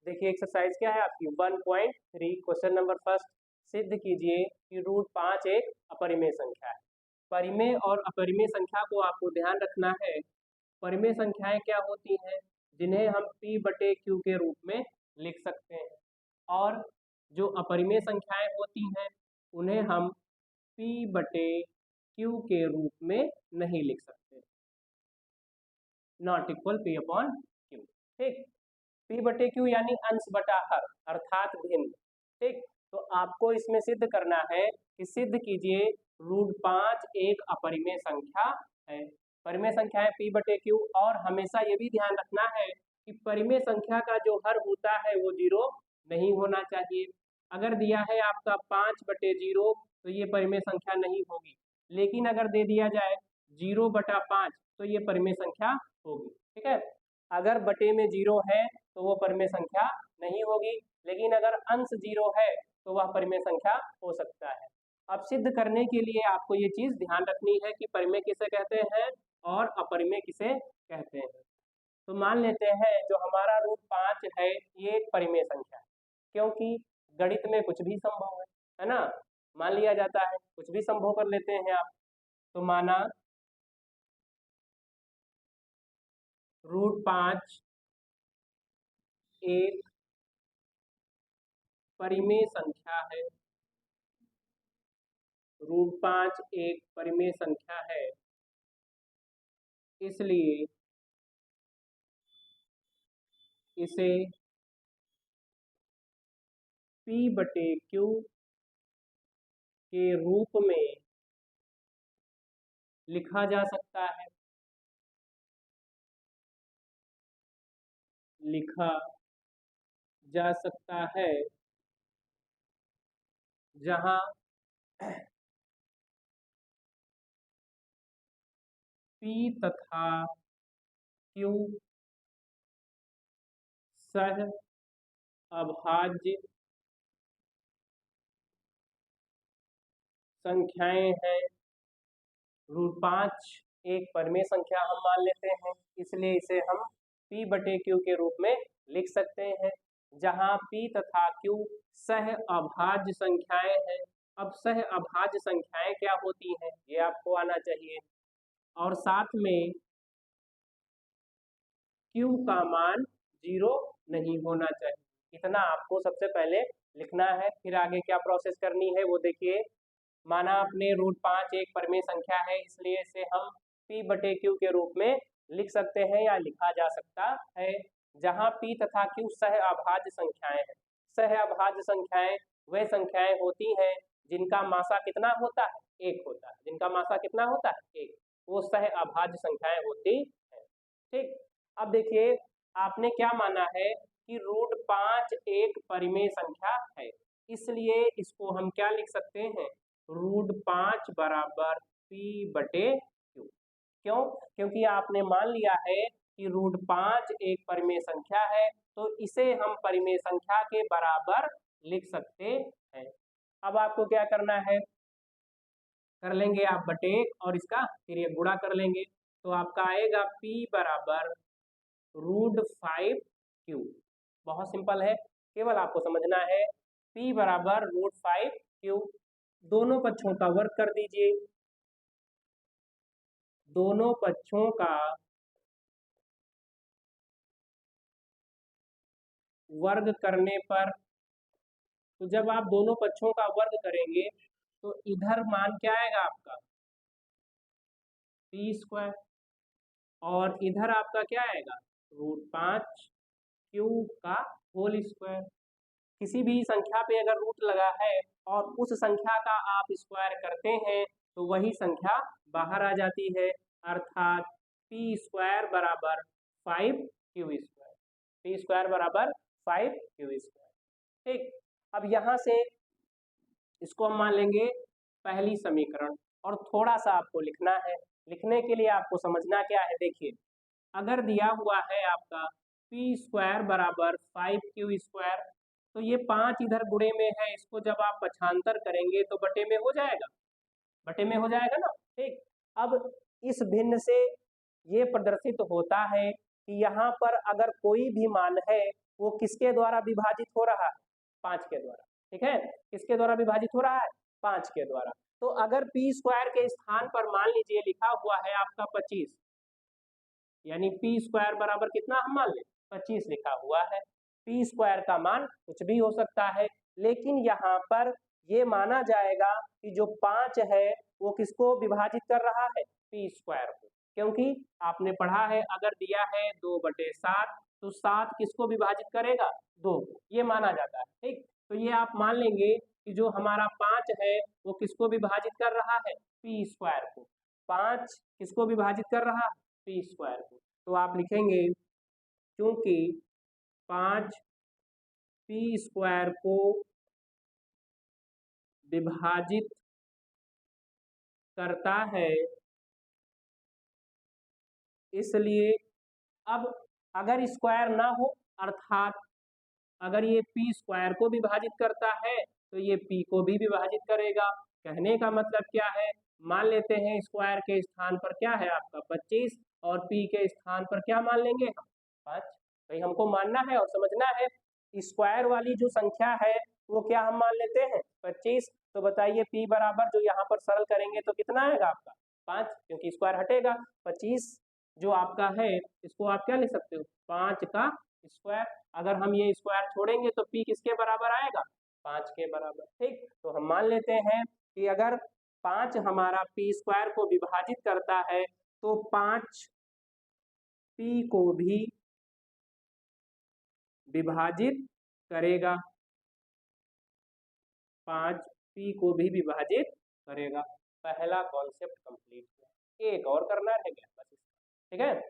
देखिए एक्सरसाइज क्या है आपकी 1.3 क्वेश्चन नंबर फर्स्ट, सिद्ध कीजिए कि रूट 5 एक अपरिमेय संख्या है। परिमेय और अपरिमेय संख्या को आपको ध्यान रखना है। परिमेय संख्याएं क्या होती हैं, जिन्हें हम p बटे q के रूप में लिख सकते हैं, और जो अपरिमेय संख्याएं होती हैं उन्हें हम p बटे q के रूप में नहीं लिख सकते, not equal p upon q। ठीक, p बटे q यानी अंश बटा हर अर्थात भिन्न। ठीक, तो आपको इसमें सिद्ध करना है कि सिद्ध कीजिए रूट 5 एक अपरिमेय संख्या है। परिमेय संख्या है p बटे q, और हमेशा ये भी ध्यान रखना है कि परिमेय संख्या का जो हर होता है वो 0 नहीं होना चाहिए। अगर दिया है आपका 5 बटे 0 तो ये परिमेय संख्या नहीं होगी, लेकिन अगर दे दिया जाए 0 बटा 5 तो ये परिमेय संख्या होगी। ठीक है, अगर बटे में 0 है तो वो परिमेय संख्या नहीं होगी, लेकिन अगर अंश 0 है तो वह परिमेय संख्या हो सकता है। अब सिद्ध करने के लिए आपको ये चीज ध्यान रखनी है कि परिमेय किसे कहते हैं और अपरिमेय किसे कहते हैं। तो मान लेते हैं जो हमारा रूट 5 है ये एक परिमेय संख्या है, क्योंकि गणित में कुछ भी संभव है ना, मान लिया जाता है, कुछ भी संभव कर लेते हैं आप। तो माना रूट 5 एक परिमेय संख्या है, रूट 5 एक परिमेय संख्या है, इसलिए इसे p बटे q के रूप में लिखा जा सकता है, जहां p तथा q सह अभाज्य संख्याएं हैं। रूट 5 एक परिमेय संख्या हम मान लेते हैं, इसलिए इसे हम p बटे q के रूप में लिख सकते हैं, जहां p तथा q सह अभाज्य संख्याएं हैं। अब सह अभाज्य संख्याएं क्या होती हैं ये आपको आना चाहिए, और साथ में q का मान 0 नहीं होना चाहिए। इतना आपको सबसे पहले लिखना है, फिर आगे क्या प्रोसेस करनी है वो देखिए। माना आपने रूट 5 एक परिमेय संख्या है, इसलिए इसे हम p बटे q के रूप में लिख सकते हैं या लिखा जा सकता है, जहां p तथा q सह अभाज्य संख्याएं हैं। सह अभाज्य संख्याएं वे संख्याएं होती हैं जिनका मासा कितना होता है, 1 होता है। जिनका मासा कितना होता है, 1, वो सह अभाज्य संख्याएं होती हैं। ठीक, अब देखिए आपने क्या माना है कि रूट 5 एक परिमेय संख्या है, इसलिए इसको हम क्या लिख सकते हैं, रूट 5 बराबर p बटे q। क्यों? क्योंकि आपने मान लिया है कि रूट 5 एक परिमेय संख्या है, तो इसे हम परिमेय संख्या के बराबर लिख सकते हैं। अब आपको क्या करना है, कर लेंगे आप बटे और इसका फिर ये गुणा कर लेंगे, तो आपका आएगा p बराबर रूट 5q। बहुत सिंपल है, केवल आपको समझना है। p बराबर रूट 5q, दोनों पक्षों का वर्ग कर दीजिए। दोनों पक्षों का वर्ग करने पर, तो जब आप दोनों पक्षों का वर्ग करेंगे तो इधर मान क्या आएगा आपका, p स्क्वायर, और इधर आपका क्या आएगा, रूट 5q का होल स्क्वायर। किसी भी संख्या पे अगर रूट लगा है और उस संख्या का आप स्क्वायर करते हैं तो वही संख्या बाहर आ जाती है, अर्थात p स्क्वायर बराबर 5q स्क्वायर। p स्क्वायर बराबर 5q स्क्वायर। ठीक, अब यहाँ से इसको हम मान लेंगे पहली समीकरण, और थोड़ा सा आपको लिखना है। लिखने के लिए आपको समझना क्या है, देखिए अगर दिया हुआ है आपका p स्क्वायर बराबर 5q स्क्वायर, तो ये 5 इधर गुणे में है, इसको जब आप पक्षांतर करेंगे तो बटे में हो जाएगा, बटे में हो जाएगा ना। ठीक, अब इस भिन्न से ये प्रदर्शित होता है कि यहाँ पर अगर कोई भी मान है वो किसके द्वारा विभाजित हो रहा है? 5 के द्वारा। ठीक है, किसके द्वारा विभाजित हो रहा है? 5 के द्वारा। तो अगर पी स्क्वायर के स्थान पर मान लीजिए लिखा हुआ है आपका 25, यानी पी स्क्वायर बराबर कितना हम मान लें? 25 लिखा हुआ है। पी स्क्वायर का मान कुछ भी हो सकता है, लेकिन यहाँ पर ये माना जाएगा कि जो 5 है वो किसको विभाजित कर रहा है? पी स्क्वायर को। क्योंकि आपने पढ़ा है अगर दिया है 2/7 तो 7 किसको विभाजित करेगा? 2 को, ये माना जाता है। ठीक, तो ये आप मान लेंगे कि जो हमारा 5 है वो किसको विभाजित कर रहा है? पी स्क्वायर को। 5 किसको विभाजित कर रहा है? पी स्क्वायर को। तो आप लिखेंगे क्योंकि 5 पी स्क्वायर को विभाजित करता है, इसलिए अब अगर स्क्वायर ना हो, अर्थात अगर ये पी स्क्वायर को विभाजित करता है तो ये पी को भी विभाजित करेगा। कहने का मतलब क्या है? मान लेते हैं स्क्वायर के स्थान पर क्या है आपका 25 और पी के स्थान पर क्या मान लेंगे हम? 5। भाई हमको मानना है और समझना है स्क्वायर वाली जो संख्या है वो क्या हम मान लेते हैं? 25। तो बताइए पी बराबर जो यहाँ पर सरल करेंगे तो कितना आएगा आपका? 5, क्योंकि स्क्वायर हटेगा। 25 जो आपका है इसको आप क्या लिख सकते हो? 5 का स्क्वायर। अगर हम ये स्क्वायर छोड़ेंगे तो पी किसके बराबर आएगा? 5 के बराबर। ठीक, तो हम मान लेते हैं कि अगर 5 हमारा पी स्क्वायर को विभाजित करता है तो 5 पी को भी विभाजित करेगा। 5 पी को भी विभाजित करेगा। पहला कॉन्सेप्ट कंप्लीट हुआ। एक और करना रह गया बस। ठीक है,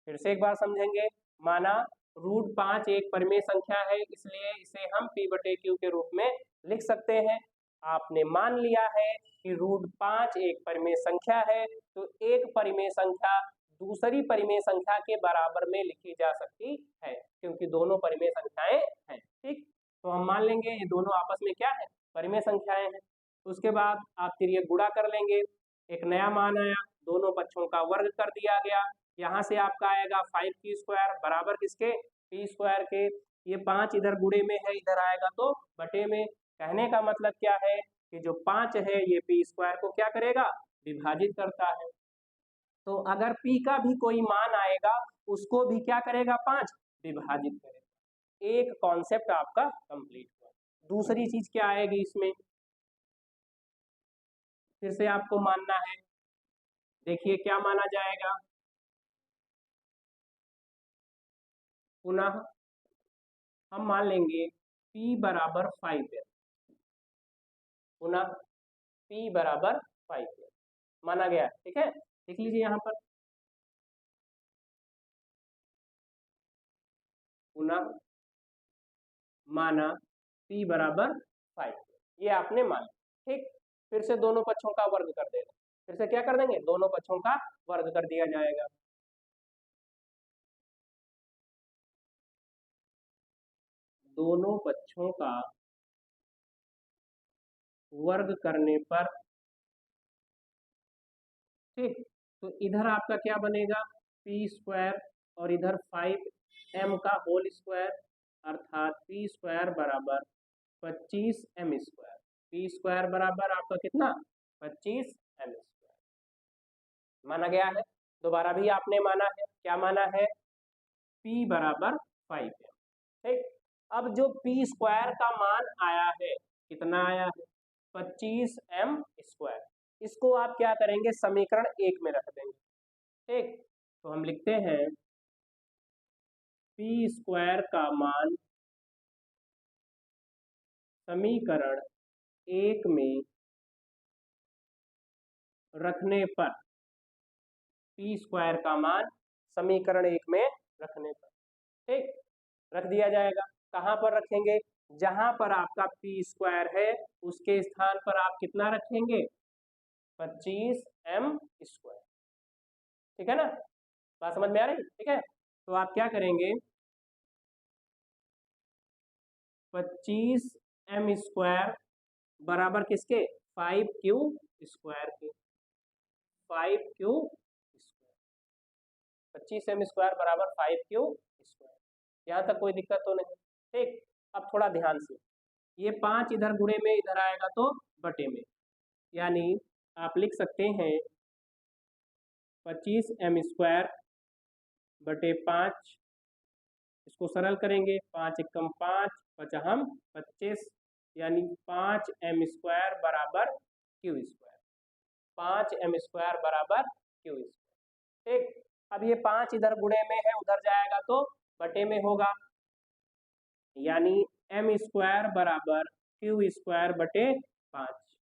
फिर से एक बार समझेंगे। माना √5 एक परिमेय संख्या है, इसलिए इसे हम p/q के रूप में लिख सकते हैं। आपने मान लिया है कि √5 एक परिमेय संख्या है, तो एक परिमेय संख्या दूसरी परिमेय संख्या के बराबर में लिखी जा सकती है, क्योंकि दोनों परिमेय संख्याएं हैं। ठीक, तो हम मान लेंगे ये दोनों आपस में क्या है? परिमेय संख्याएं हैं। उसके बाद आप फिर ये गुणा कर लेंगे, एक नया मान आया, दोनों पक्षों का वर्ग कर दिया गया। यहाँ से आपका आएगा 5p² बराबर किसके? पी स्क्वायर के। ये 5 इधर गुणे में है, इधर आएगा तो बटे में। कहने का मतलब क्या है कि जो 5 है ये पी स्क्वायर को क्या करेगा? विभाजित करता है। तो अगर p का भी कोई मान आएगा उसको भी क्या करेगा? 5 विभाजित करेगा। एक कॉन्सेप्ट आपका कंप्लीट हुआ। दूसरी चीज क्या आएगी इसमें? फिर से आपको मानना है। देखिए क्या माना जाएगा? पुनः हम मान लेंगे p बराबर 5 है। पुनः p बराबर 5 है माना गया। ठीक है, देख लीजिए यहाँ पर। पुनः माना p बराबर 5, ये आपने माना। ठीक, फिर से दोनों पक्षों का वर्ग कर देना। फिर से क्या कर देंगे? दोनों पक्षों का वर्ग कर दिया जाएगा। दोनों पक्षों का वर्ग करने पर, ठीक, तो इधर आपका क्या बनेगा? p² और इधर 5m का होल स्क्वायर, अर्थात p² बराबर 25m²। p² बराबर आपका कितना? 25m² माना गया है। दोबारा भी आपने माना है, क्या माना है? p बराबर 5 है। ठीक, अब जो p² का मान आया है, कितना आया है? 25m²। इसको आप क्या करेंगे? समीकरण 1 में रख देंगे। ठीक, तो हम लिखते हैं p² का मान समीकरण 1 में रखने पर, p² का मान समीकरण 1 में रखने पर, ठीक, रख दिया जाएगा। कहाँ पर रखेंगे? जहां पर आपका p² है उसके स्थान पर आप कितना रखेंगे? 25m²। ठीक है ना, बात समझ में आ रही? ठीक है, तो आप क्या करेंगे? 25m² बराबर किसके? 5q² के। 5q², 25m² बराबर 5q²। यहाँ तक कोई दिक्कत तो नहीं। ठीक, अब थोड़ा ध्यान से, ये 5 इधर गुणे में इधर आएगा तो बटे में, यानी आप लिख सकते हैं 25m² बटे 5। इसको सरल करेंगे, 5 एकम 5, 5 हम 25, यानी 5m² बराबर Q²। 5m² बराबर Q²। ठीक, अब ये 5 इधर गुणे में है, उधर जाएगा तो बटे में होगा, यानी m² बराबर Q² बटे 5।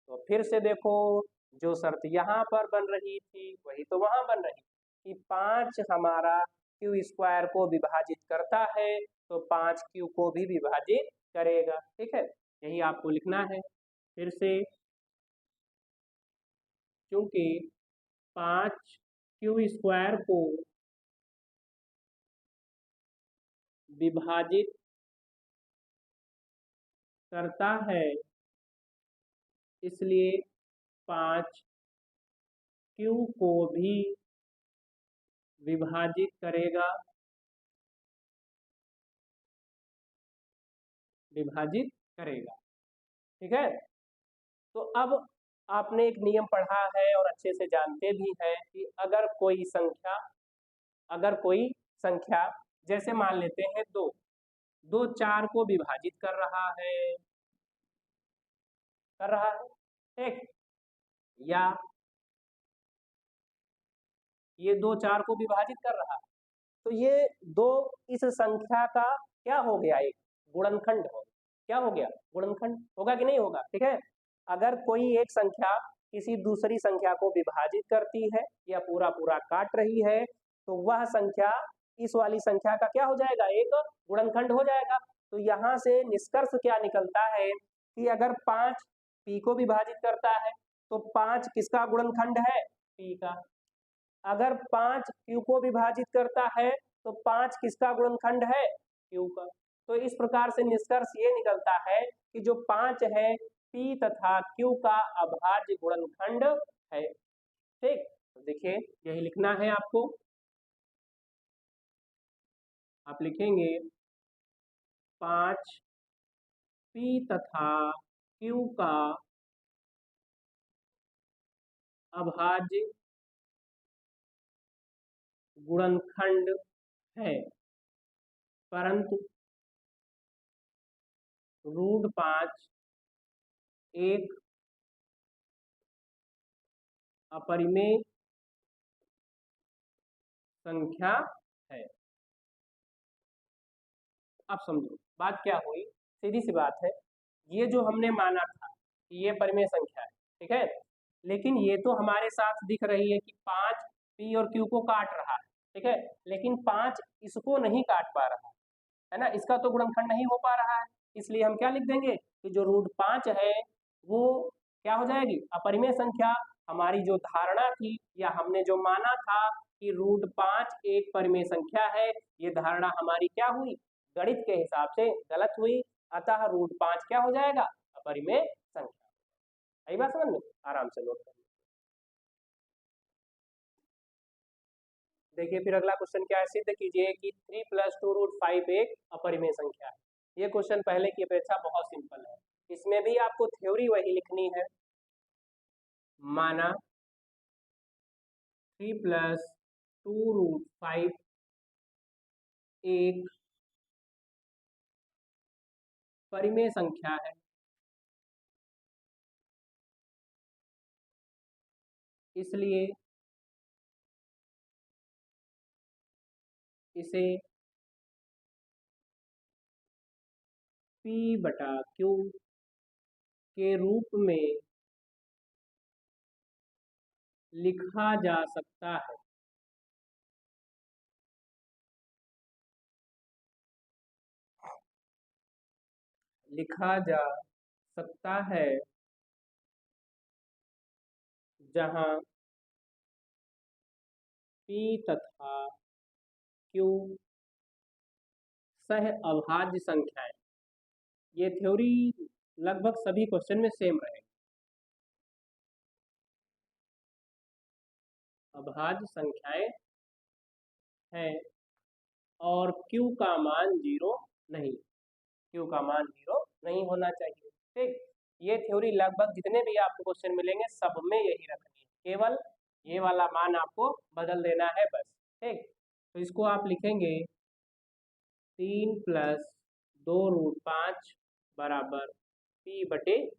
तो फिर से देखो, जो शर्त यहाँ पर बन रही थी वही तो वहां बन रही कि 5 हमारा Q² को विभाजित करता है तो 5Q को भी विभाजित करेगा। ठीक है, यही आपको लिखना है। फिर से, क्योंकि 5Q² को विभाजित करता है, इसलिए 5Q को भी विभाजित करेगा, विभाजित करेगा। ठीक है, तो अब आपने एक नियम पढ़ा है और अच्छे से जानते भी हैं कि अगर कोई संख्या जैसे मान लेते हैं 2 4 को विभाजित कर रहा है, ठीक, या ये 2 4 को विभाजित कर रहा है, तो ये 2 इस संख्या का क्या हो गया, एक गुणनखंड हो, क्या हो गया, गुणनखंड होगा कि नहीं होगा। ठीक है, अगर कोई एक संख्या किसी दूसरी संख्या को विभाजित करती है या पूरा पूरा काट रही है, तो वह संख्या इस वाली संख्या का क्या हो जाएगा, एक गुणनखंड हो जाएगा। तो यहाँ से निष्कर्ष क्या निकलता है कि अगर 5 p को विभाजित करता है तो 5 किसका गुणनखंड है, p का। अगर 5 q को विभाजित करता है तो 5 किसका गुणनखंड है, q का। तो इस प्रकार से निष्कर्ष ये निकलता है कि जो 5 है p तथा q का अभाज्य गुणनखंड है। ठीक, तो देखिए यही लिखना है आपको। आप लिखेंगे 5 p तथा q का अभाज्य गुणनखंड है, परंतु √5 एक अपरिमेय संख्या है। अब समझो बात क्या हुई, सीधी सी बात है, ये जो हमने माना था कि ये परिमेय संख्या है, ठीक है, लेकिन ये तो हमारे साथ दिख रही है कि 5 p और q को काट रहा है, ठीक है, लेकिन 5 इसको नहीं काट पा रहा है ना, इसका तो गुणनखंड नहीं हो पा रहा है, इसलिए हम क्या लिख देंगे कि जो √5 है वो क्या हो जाएगी, अपरिमेय संख्या। हमारी जो धारणा थी या हमने जो माना था कि √5 एक परिमेय संख्या है, ये धारणा हमारी क्या हुई, गणित के हिसाब से गलत हुई, अतः √5 क्या हो जाएगा, अपरिमेय संख्या। आई बात समझ में, आराम से नोट करिए। देखिए फिर अगला क्वेश्चन क्या है, सिद्ध कीजिए कि 3 + 2√5 एक अपरिमेय संख्या है। ये क्वेश्चन पहले की अपेक्षा बहुत सिंपल है, इसमें भी आपको थ्योरी वही लिखनी है। माना 3 + 2√5 एक परिमेय संख्या है, इसलिए इसे p/q के रूप में लिखा जा सकता है। लिखा जा सकता है जहां p तथा q सह अभाज्य संख्याएं, ये थ्योरी लगभग सभी क्वेश्चन में सेम रहेगी। अभाज्य संख्याएं हैं और Q का मान 0 नहीं, Q का मान 0 नहीं होना चाहिए। ठीक, ये थ्योरी लगभग जितने भी आपको क्वेश्चन मिलेंगे सब में यही रखनी है, केवल ये वाला मान आपको बदल देना है बस। ठीक, तो इसको आप लिखेंगे 3 + 2√5 बराबर P/Q।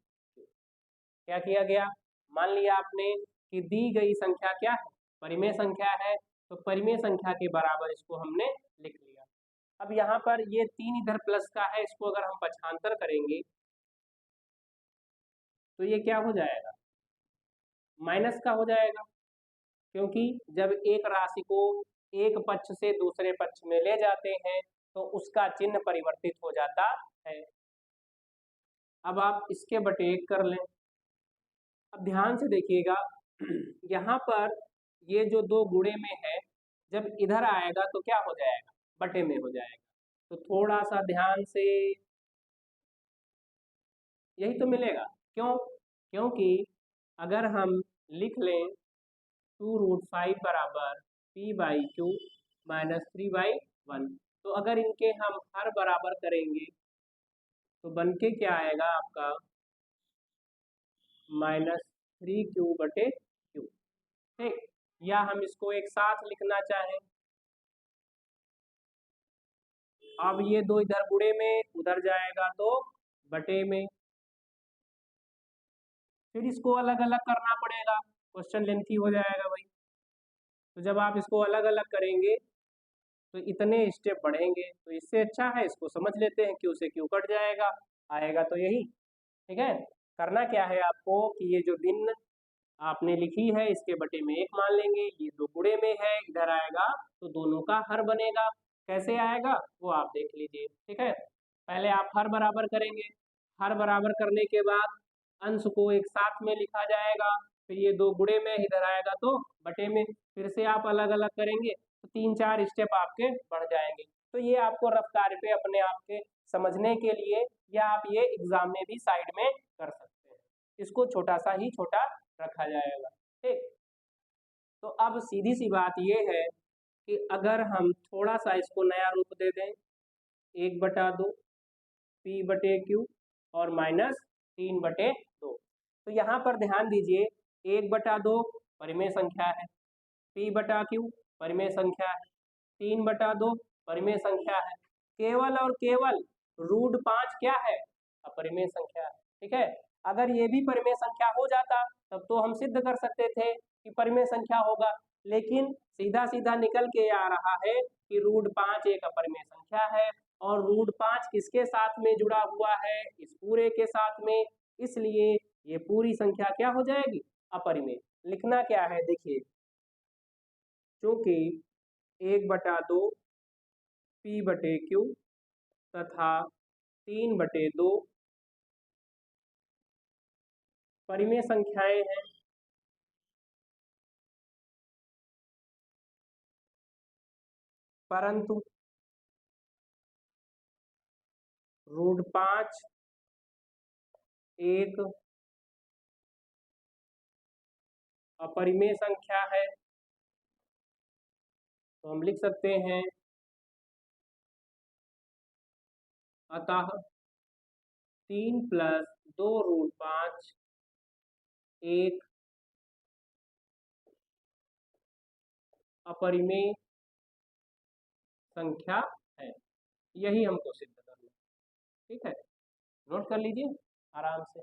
क्या किया गया, मान लिया आपने कि दी गई संख्या क्या है, परिमेय संख्या है, तो परिमेय संख्या के बराबर इसको हमने लिख लिया। अब यहाँ पर ये 3 इधर प्लस का है, इसको अगर हम पक्षांतर करेंगे तो ये क्या हो जाएगा, माइनस का हो जाएगा, क्योंकि जब एक राशि को एक पक्ष से दूसरे पक्ष में ले जाते हैं तो उसका चिन्ह परिवर्तित हो जाता है। अब आप इसके बटे 1 कर लें। अब ध्यान से देखिएगा यहाँ पर ये जो 2 गुणे में है, जब इधर आएगा तो क्या हो जाएगा, बटे में हो जाएगा। तो थोड़ा सा ध्यान से, यही तो मिलेगा। क्यों, क्योंकि अगर हम लिख लें 2√5 बराबर P/Q - 3/1, तो अगर इनके हम हर बराबर करेंगे तो बन के क्या आएगा आपका -3Q/Q। ठीक, या हम इसको एक साथ लिखना चाहें, अब ये 2 इधर गुणे में, उधर जाएगा तो बटे में, फिर इसको अलग अलग करना पड़ेगा, क्वेश्चन लेंथी हो जाएगा भाई। तो जब आप इसको अलग अलग करेंगे तो इतने स्टेप बढ़ेंगे, तो इससे अच्छा है इसको समझ लेते हैं, Q से Q कट जाएगा, आएगा तो यही। ठीक है, करना क्या है आपको कि ये जो भिन्न आपने लिखी है इसके बटे में 1 मान लेंगे, ये 2 गुणे में है, इधर आएगा तो दोनों का हर बनेगा। कैसे आएगा वो आप देख लीजिए। ठीक है, पहले आप हर बराबर करेंगे, हर बराबर करने के बाद अंश को एक साथ में लिखा जाएगा, फिर ये 2 गुणे में, इधर आएगा तो बटे में, फिर से आप अलग अलग करेंगे तो 3-4 स्टेप आपके बढ़ जाएंगे। तो ये आपको रफ्तार पे अपने आप के समझने के लिए, या आप ये एग्जाम में भी साइड में कर सकते हैं, इसको छोटा सा ही छोटा रखा जाएगा। ठीक, तो अब सीधी सी बात ये है कि अगर हम थोड़ा सा इसको नया रूप दे दें, 1/2 P/Q और -3/2, तो यहाँ पर ध्यान दीजिए 1/2 परिमेय संख्या है, P/Q परिमेय संख्या है, 3/2 परिमेय संख्या है, केवल और केवल √5 क्या है, अपरिमेय संख्या है। ठीक है, अगर ये भी परिमेय संख्या हो जाता तब तो हम सिद्ध कर सकते थे कि परिमेय संख्या होगा, लेकिन सीधा सीधा निकल के आ रहा है कि √5 एक अपरिमेय संख्या है, और √5 किसके साथ में जुड़ा हुआ है, इस पूरे के साथ में, इसलिए ये पूरी संख्या क्या हो जाएगी, अपरिमेय। लिखना क्या है देखिए, क्योंकि 1/2 P/Q तथा 3/2 परिमेय संख्याएं हैं, परंतु √5 एक अपरिमेय संख्या है, तो हम लिख सकते हैं अतः 3 + 2√5 एक अपरिमेय संख्या है, यही हमको सिद्ध करना है। ठीक है, नोट कर लीजिए आराम से।